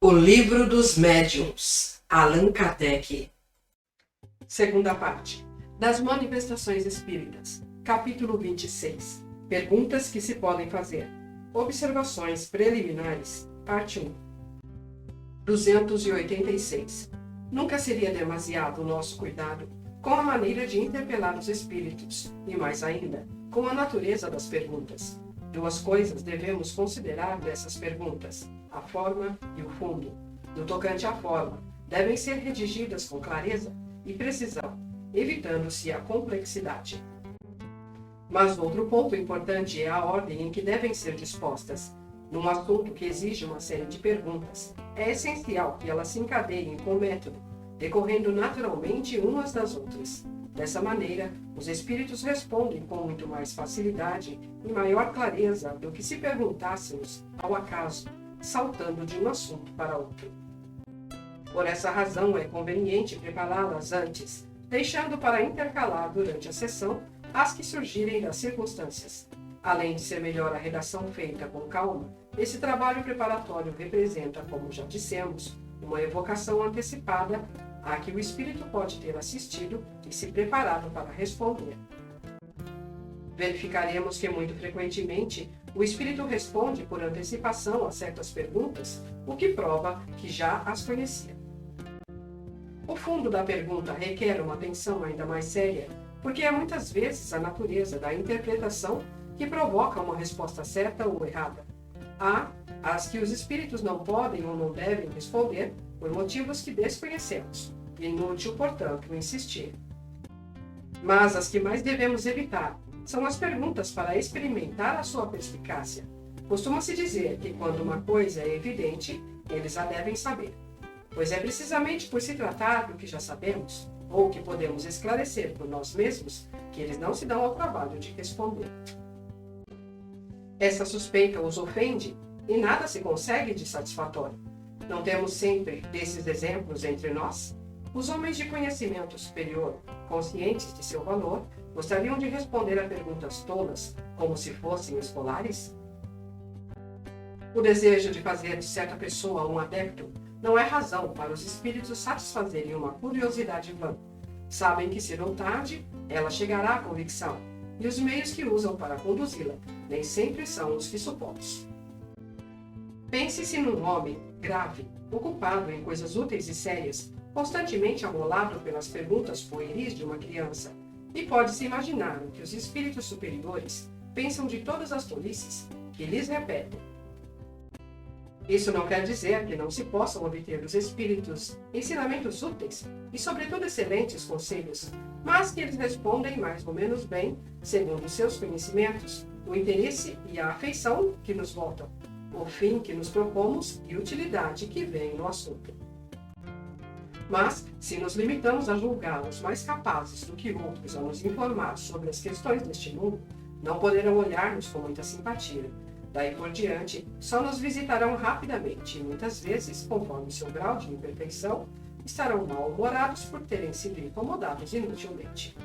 O Livro dos Médiuns, Allan Kardec. Segunda parte. Das Manifestações Espíritas. Capítulo 26. Perguntas que se podem fazer. Observações preliminares. Parte 1. 286. Nunca seria demasiado o nosso cuidado com a maneira de interpelar os espíritos, e mais ainda, com a natureza das perguntas. Duas coisas devemos considerar dessas perguntas: a forma e o fundo. No tocante à forma, devem ser redigidas com clareza e precisão, evitando-se a complexidade. Mas outro ponto importante é a ordem em que devem ser dispostas. Num assunto que exige uma série de perguntas, é essencial que elas se encadeiem com método, decorrendo naturalmente umas das outras. Dessa maneira, os espíritos respondem com muito mais facilidade e maior clareza do que se perguntássemos ao acaso, saltando de um assunto para outro. Por essa razão, é conveniente prepará-las antes, deixando para intercalar durante a sessão as que surgirem das circunstâncias. Além de ser melhor a redação feita com calma, esse trabalho preparatório representa, como já dissemos, uma evocação antecipada a que o espírito pode ter assistido e se preparado para responder. Verificaremos que muito frequentemente o espírito responde por antecipação a certas perguntas, o que prova que já as conhecia. O fundo da pergunta requer uma atenção ainda mais séria, porque é muitas vezes a natureza da interpretação que provoca uma resposta certa ou errada. Há as que os espíritos não podem ou não devem responder por motivos que desconhecemos. Inútil, portanto, insistir. Mas as que mais devemos evitar são as perguntas para experimentar a sua perspicácia. Costuma-se dizer que quando uma coisa é evidente, eles a devem saber, pois é precisamente por se tratar do que já sabemos, ou que podemos esclarecer por nós mesmos, que eles não se dão ao trabalho de responder. Essa suspeita os ofende e nada se consegue de satisfatório. Não temos sempre desses exemplos entre nós? Os homens de conhecimento superior, conscientes de seu valor, gostariam de responder a perguntas tolas, como se fossem escolares? O desejo de fazer de certa pessoa um adepto não é razão para os espíritos satisfazerem uma curiosidade vã. Sabem que cedo ou tarde ela chegará à convicção, e os meios que usam para conduzi-la nem sempre são os que supomos. Pense-se num homem grave, ocupado em coisas úteis e sérias, constantemente amolado pelas perguntas pueris de uma criança, e pode-se imaginar o que os espíritos superiores pensam de todas as tolices que lhes repetem. Isso não quer dizer que não se possam obter dos espíritos ensinamentos úteis e, sobretudo, excelentes conselhos, mas que eles respondem mais ou menos bem, segundo seus conhecimentos, o interesse e a afeição que nos voltam, o fim que nos propomos e utilidade que vem no assunto. Mas, se nos limitamos a julgá-los mais capazes do que outros a nos informar sobre as questões deste mundo, não poderão olhar-nos com muita simpatia. Daí por diante, só nos visitarão rapidamente e muitas vezes, conforme seu grau de imperfeição, estarão mal-humorados por terem sido incomodados inutilmente.